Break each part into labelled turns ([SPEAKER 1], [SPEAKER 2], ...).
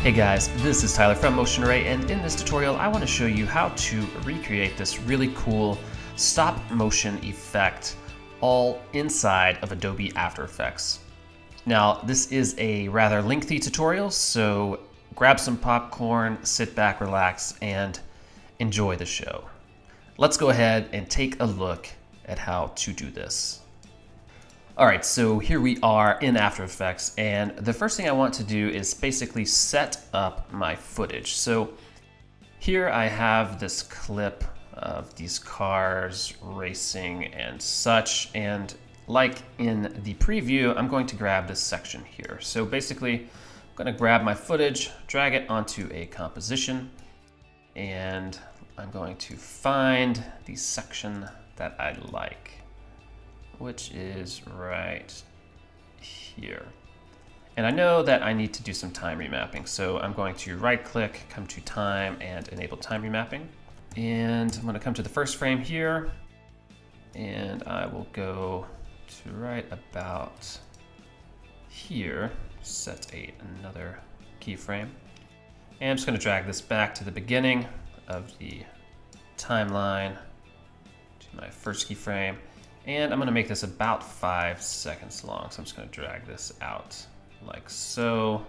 [SPEAKER 1] Hey guys, this is Tyler from Motion Array, and in this tutorial I want to show you how to recreate this really cool stop motion effect all inside of Adobe After Effects. Now this is a rather lengthy tutorial, so grab some popcorn, sit back, relax, and enjoy the show. Let's go ahead and take a look at how to do this. Alright, so here we are in After Effects, and the first thing I want to do is basically set up my footage. So here I have this clip of these cars racing and such, and like in the preview, I'm going to grab this section here. So basically, I'm going to grab my footage, drag it onto a composition, and I'm going to find the section that I like, which is right here. And I know that I need to do some time remapping, so I'm going to right click, come to time, and enable time remapping. And I'm going to come to the first frame here, and I will go to right about here, set another keyframe. And I'm just going to drag this back to the beginning of the timeline, to my first keyframe. And I'm going to make this about 5 seconds long. So I'm just going to drag this out like so.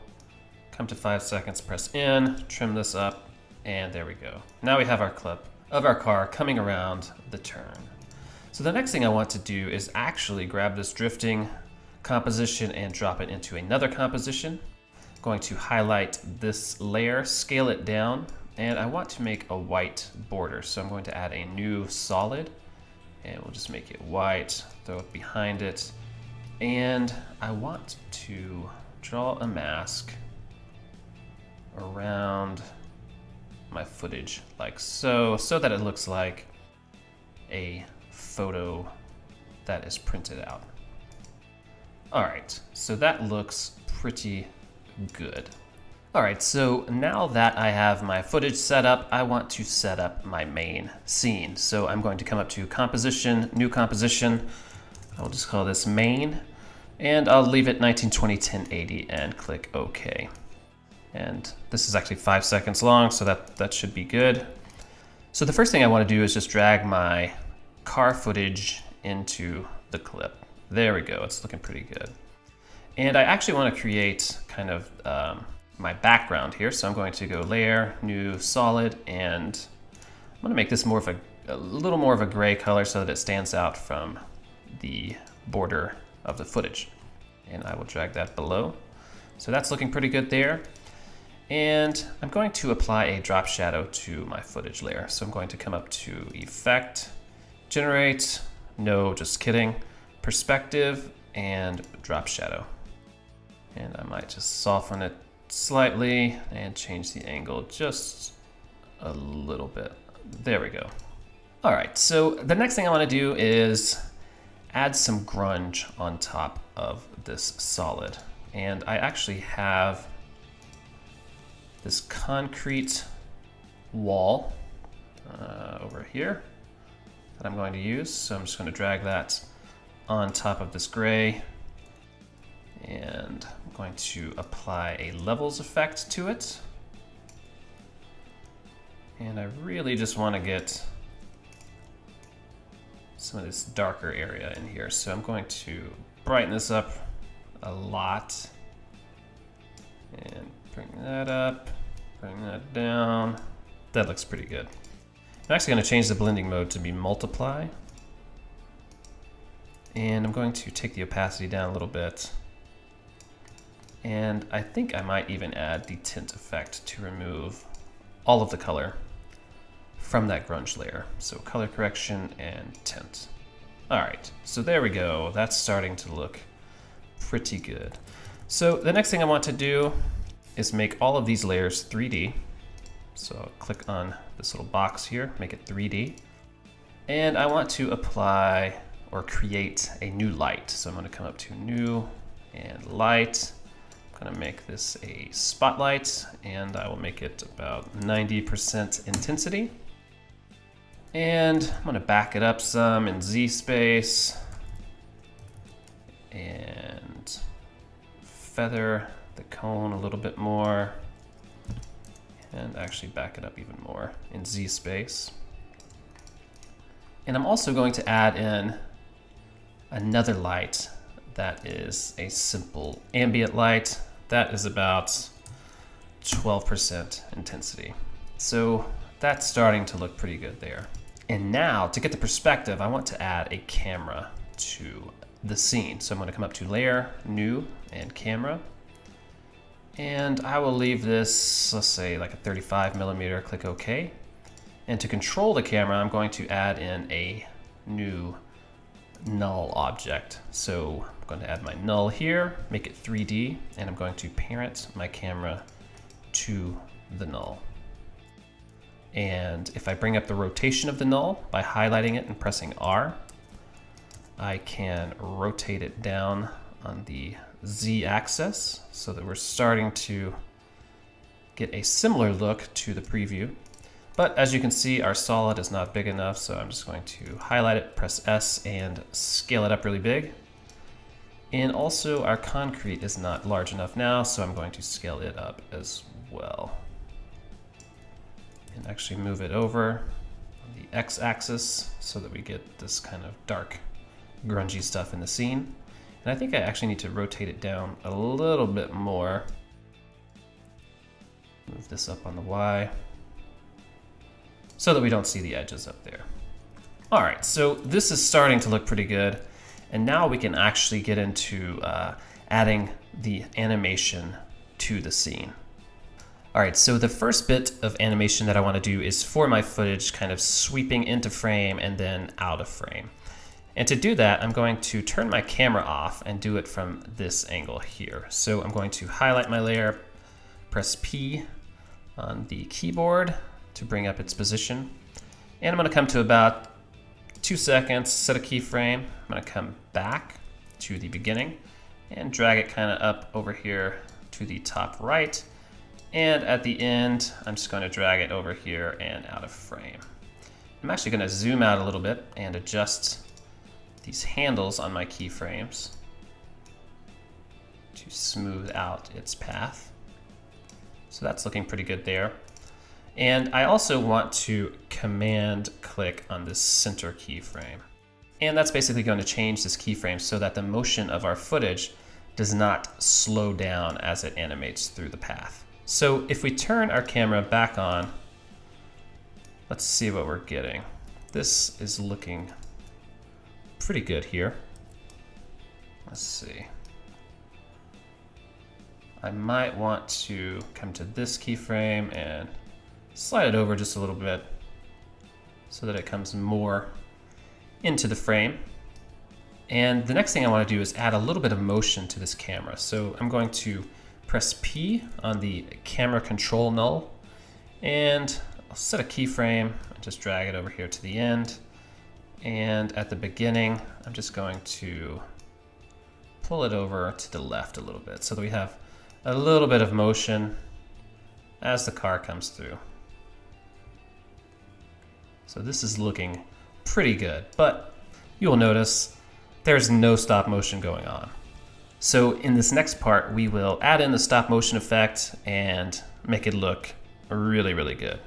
[SPEAKER 1] Come to 5 seconds, press N, trim this up, and there we go. Now we have our clip of our car coming around the turn. So the next thing I want to do is actually grab this drifting composition and drop it into another composition. I'm going to highlight this layer, scale it down, and I want to make a white border. So I'm going to add a new solid. And we'll just make it white, throw it behind it. And I want to draw a mask around my footage like so, so that it looks like a photo that is printed out. All right, so that looks pretty good. All right, so now that I have my footage set up, I want to set up my main scene. So I'm going to come up to Composition, New Composition. I'll just call this Main, and I'll leave it 1920 1080 and click OK. And this is actually 5 seconds long, so that should be good. So the first thing I want to do is just drag my car footage into the clip. There we go, it's looking pretty good. And I actually want to create kind of my background here. So I'm going to go Layer, New, Solid, and I'm going to make this more of a little more of a gray color so that it stands out from the border of the footage. And I will drag that below. So that's looking pretty good there. And I'm going to apply a drop shadow to my footage layer. So I'm going to come up to Effect, Generate, no, just kidding, Perspective, and Drop Shadow. And I might just soften it slightly and change the angle just a little bit. There we go. All right, so the next thing I want to do is add some grunge on top of this solid. And I actually have this concrete wall over here that I'm going to use. So I'm just going to drag that on top of this gray, and I'm going to apply a levels effect to it. And I really just want to get some of this darker area in here. So I'm going to brighten this up a lot and bring that up, bring that down. That looks pretty good. I'm actually going to change the blending mode to be multiply. And I'm going to take the opacity down a little bit. And I think I might even add the tint effect to remove all of the color from that grunge layer. So color correction and tint. All right, so there we go. That's starting to look pretty good. So the next thing I want to do is make all of these layers 3D. So I'll click on this little box here, make it 3D. And I want to apply or create a new light. So I'm going to come up to New and Light. I'm going to make this a spotlight, and I will make it about 90% intensity. And I'm going to back it up some in Z space and feather the cone a little bit more. and actually back it up even more in Z space. And I'm also going to add in another light that is a simple ambient light that is about 12% intensity. So that's starting to look pretty good there. And now to get the perspective, I want to add a camera to the scene. So I'm going to come up to Layer, New, and Camera. And I will leave this, let's say like a 35 millimeter, click OK. And to control the camera, I'm going to add in a new null object. So I'm going to add my null here, make it 3D, and I'm going to parent my camera to the null. And if I bring up the rotation of the null by highlighting it and pressing R, I can rotate it down on the Z axis so that we're starting to get a similar look to the preview. But as you can see, our solid is not big enough, so I'm just going to highlight it, press S, and scale it up really big. And also our concrete is not large enough now, so I'm going to scale it up as well. And actually move it over on the X axis so that we get this kind of dark, grungy stuff in the scene. And I think I actually need to rotate it down a little bit more. Move this up on the Y so that we don't see the edges up there. All right, so this is starting to look pretty good. And now we can actually get into adding the animation to the scene. All right, so the first bit of animation that I want to do is for my footage kind of sweeping into frame and then out of frame. And to do that, I'm going to turn my camera off and do it from this angle here. So I'm going to highlight my layer, press P on the keyboard to bring up its position. And I'm going to come to about 2 seconds, set a keyframe. I'm going to come back to the beginning and drag it kind of up over here to the top right. And at the end, I'm just going to drag it over here and out of frame. I'm actually going to zoom out a little bit and adjust these handles on my keyframes to smooth out its path. So that's looking pretty good there. And I also want to command click on this center keyframe. And that's basically going to change this keyframe so that the motion of our footage does not slow down as it animates through the path. So if we turn our camera back on, let's see what we're getting. This is looking pretty good here. Let's see. I might want to come to this keyframe and slide it over just a little bit so that it comes more into the frame. And the next thing I want to do is add a little bit of motion to this camera. So I'm going to press P on the camera control null, and I'll set a keyframe and just drag it over here to the end. And at the beginning, I'm just going to pull it over to the left a little bit so that we have a little bit of motion as the car comes through. So this is looking pretty good, but you will notice there's no stop motion going on. So in this next part, we will add in the stop motion effect and make it look really, really good.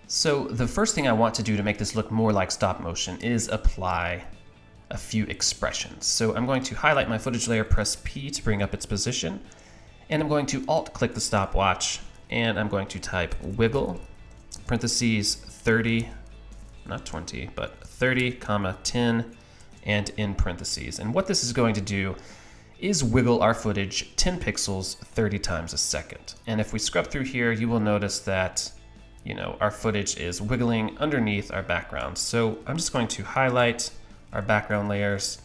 [SPEAKER 1] So the first thing I want to do to make this look more like stop motion is apply a few expressions. So I'm going to highlight my footage layer, press P to bring up its position, and I'm going to alt-click the stopwatch, and I'm going to type wiggle, parentheses 30, not 20, but 30, comma 10, and in parentheses. And what this is going to do is wiggle our footage 10 pixels 30 times a second. And if we scrub through here, you will notice that, our footage is wiggling underneath our background. So I'm just going to highlight our background layers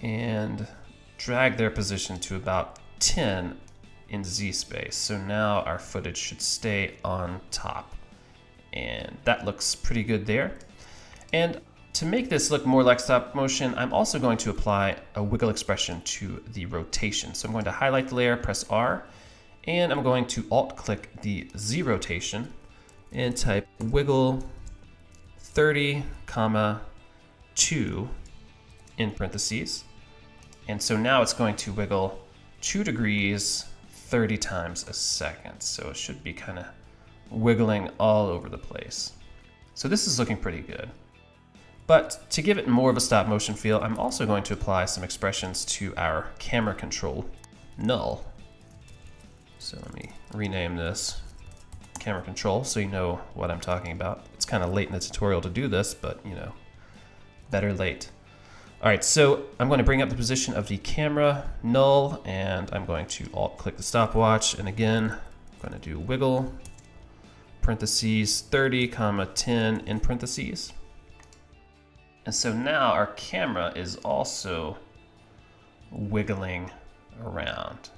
[SPEAKER 1] and drag their position to about 10 in Z space. So now our footage should stay on top. And that looks pretty good there. And to make this look more like stop motion, I'm also going to apply a wiggle expression to the rotation. So I'm going to highlight the layer, press R, and I'm going to alt-click the Z rotation and type wiggle 30, comma 2 in parentheses. And so now it's going to wiggle 2 degrees 30 times a second. So it should be kind of wiggling all over the place. So this is looking pretty good. But to give it more of a stop motion feel, I'm also going to apply some expressions to our camera control null. So let me rename this camera control so you know what I'm talking about. It's kind of late in the tutorial to do this, but you know, better late. All right, so I'm going to bring up the position of the camera null, and I'm going to alt click the stopwatch, and again, I'm going to do wiggle, parentheses 30, 10 in parentheses. And so now our camera is also wiggling around.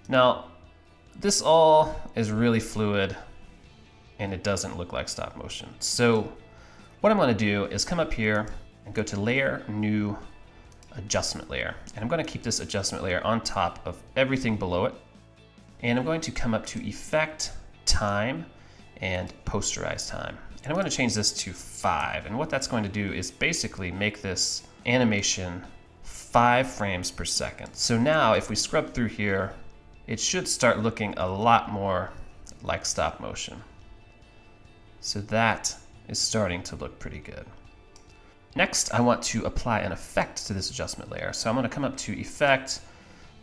[SPEAKER 1] Now, this all is really fluid and it doesn't look like stop motion. So what I'm going to do is come up here and go to Layer, New, Adjustment Layer. And I'm going to keep this adjustment layer on top of everything below it. And I'm going to come up to Effect, Time, and Posterize Time. And I'm going to change this to 5. And what that's going to do is basically make this animation 5 frames per second. So now if we scrub through here, it should start looking a lot more like stop motion. So that is starting to look pretty good. Next, I want to apply an effect to this adjustment layer. So I'm going to come up to Effect,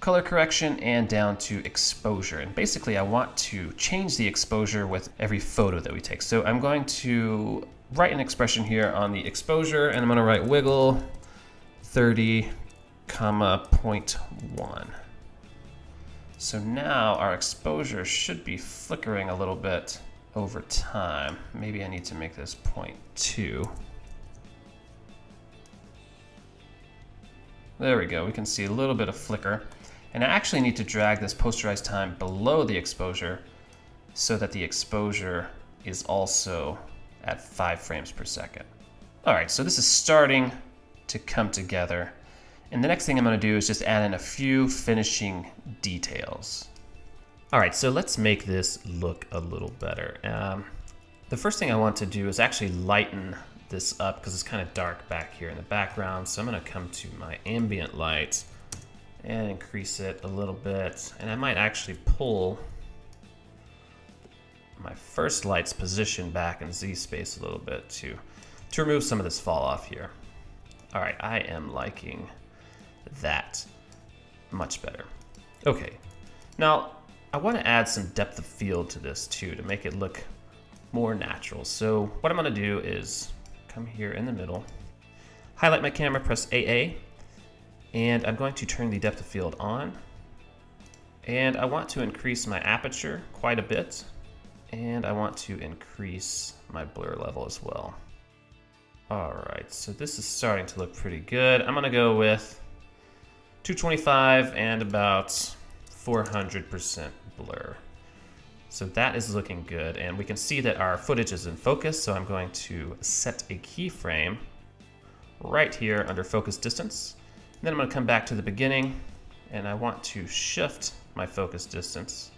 [SPEAKER 1] Color Correction, and down to Exposure. And basically I want to change the exposure with every photo that we take. So I'm going to write an expression here on the exposure, and I'm going to write wiggle 30, 0.1. So now our exposure should be flickering a little bit over time. Maybe I need to make this 0.2. There we go, we can see a little bit of flicker. And I actually need to drag this posterized time below the exposure so that the exposure is also at 5 frames per second. All right, so this is starting to come together. And the next thing I'm going to do is just add in a few finishing details. All right, so let's make this look a little better. The first thing I want to do is actually lighten this up because it's kind of dark back here in the background. So I'm going to come to my ambient light and increase it a little bit. And I might actually pull my first light's position back in Z space a little bit to remove some of this fall off here. All right, I am liking that much better. Okay, now I want to add some depth of field to this too to make it look more natural. So what I'm going to do is come here in the middle, highlight my camera, press AA, and I'm going to turn the depth of field on. And I want to increase my aperture quite a bit, and I want to increase my blur level as well. All right, so this is starting to look pretty good. I'm going to go with 225 and about 400% blur. So that is looking good, and we can see that our footage is in focus, so I'm going to set a keyframe right here under focus distance. And then I'm going to come back to the beginning, and I want to shift my focus distance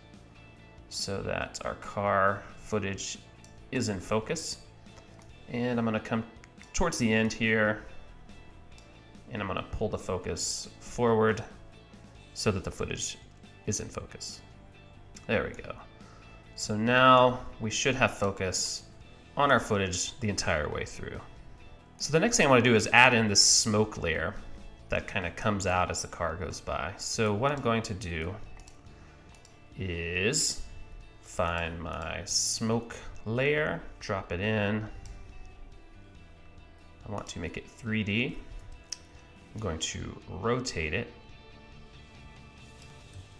[SPEAKER 1] so that our car footage is in focus. And I'm going to come towards the end here, and I'm going to pull the focus forward so that the footage is in focus. There we go. So now we should have focus on our footage the entire way through. So the next thing I want to do is add in this smoke layer that kind of comes out as the car goes by. So what I'm going to do is find my smoke layer, drop it in. I want to make it 3D. I'm going to rotate it,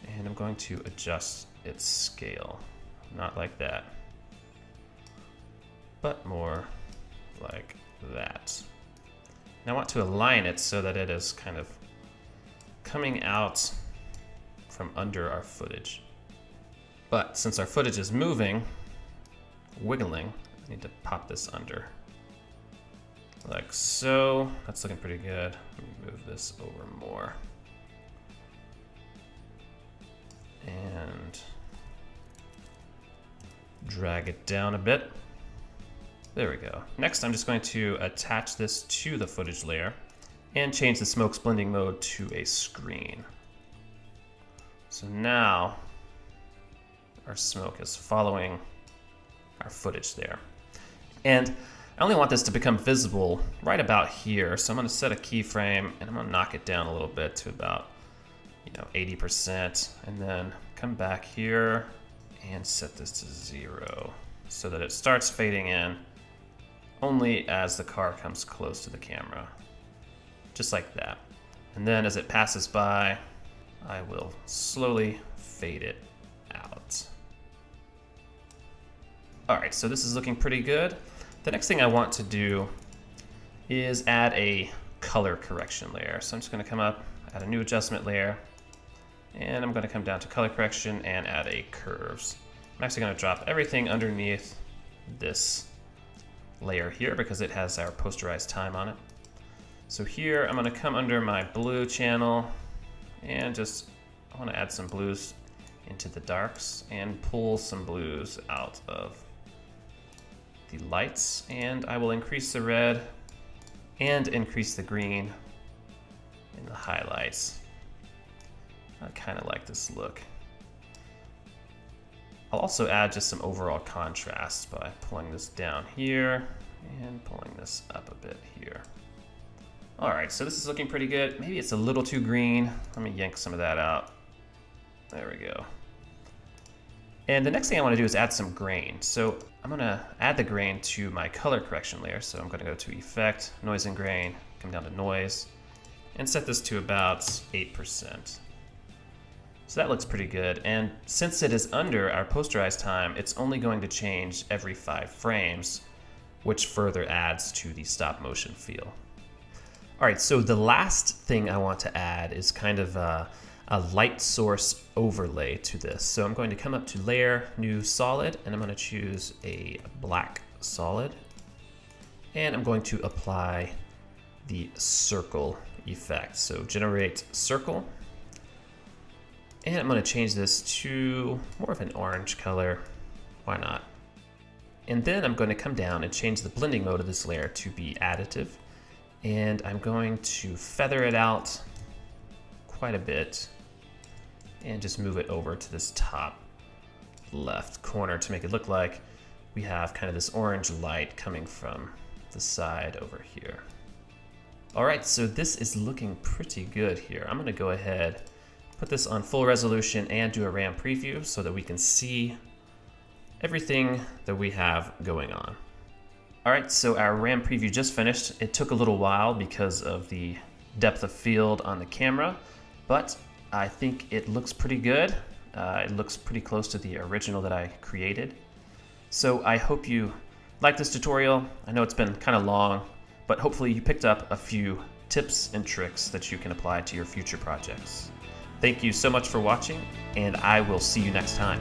[SPEAKER 1] and I'm going to adjust its scale. Not like that, but more like that. And I want to align it so that it is kind of coming out from under our footage. But since our footage is moving, wiggling, I need to pop this under. Like so. That's looking pretty good. Let me move this over more. And drag it down a bit. There we go. Next, I'm just going to attach this to the footage layer and change the smoke's blending mode to a screen. So now our smoke is following our footage there. And I only want this to become visible right about here, so I'm going to set a keyframe and I'm going to knock it down a little bit to about 80%, and then come back here and set this to 0 so that it starts fading in only as the car comes close to the camera, just like that. And then as it passes by, I will slowly fade it out. All right, so this is looking pretty good. The next thing I want to do is add a color correction layer. So I'm just going to come up, add a new adjustment layer, and I'm going to come down to color correction and add a curves. I'm actually going to drop everything underneath this layer here because it has our posterized time on it. So here I'm going to come under my blue channel and I want to add some blues into the darks and pull some blues out of the lights, and I will increase the red and increase the green in the highlights. I kind of like this look. I'll also add just some overall contrast by pulling this down here and pulling this up a bit here. All right, so this is looking pretty good. Maybe it's a little too green. Let me yank some of that out. There we go. And the next thing I want to do is add some grain. So I'm going to add the grain to my color correction layer. So I'm going to go to Effect, Noise and Grain, come down to Noise, and set this to about 8%. So that looks pretty good. And since it is under our posterized time, it's only going to change every 5 frames, which further adds to the stop motion feel. All right, so the last thing I want to add is kind of a light source overlay to this. So I'm going to come up to Layer, New Solid, and I'm going to choose a black solid. And I'm going to apply the circle effect. So generate circle. And I'm going to change this to more of an orange color. Why not? And then I'm going to come down and change the blending mode of this layer to be additive. And I'm going to feather it out quite a bit and just move it over to this top left corner to make it look like we have kind of this orange light coming from the side over here. All right, so this is looking pretty good here. I'm going to go ahead, put this on full resolution and do a RAM preview so that we can see everything that we have going on. All right, so our RAM preview just finished. It took a little while because of the depth of field on the camera, but I think it looks pretty good. It looks pretty close to the original that I created. So I hope you like this tutorial. I know it's been kind of long, but hopefully you picked up a few tips and tricks that you can apply to your future projects. Thank you so much for watching, and I will see you next time.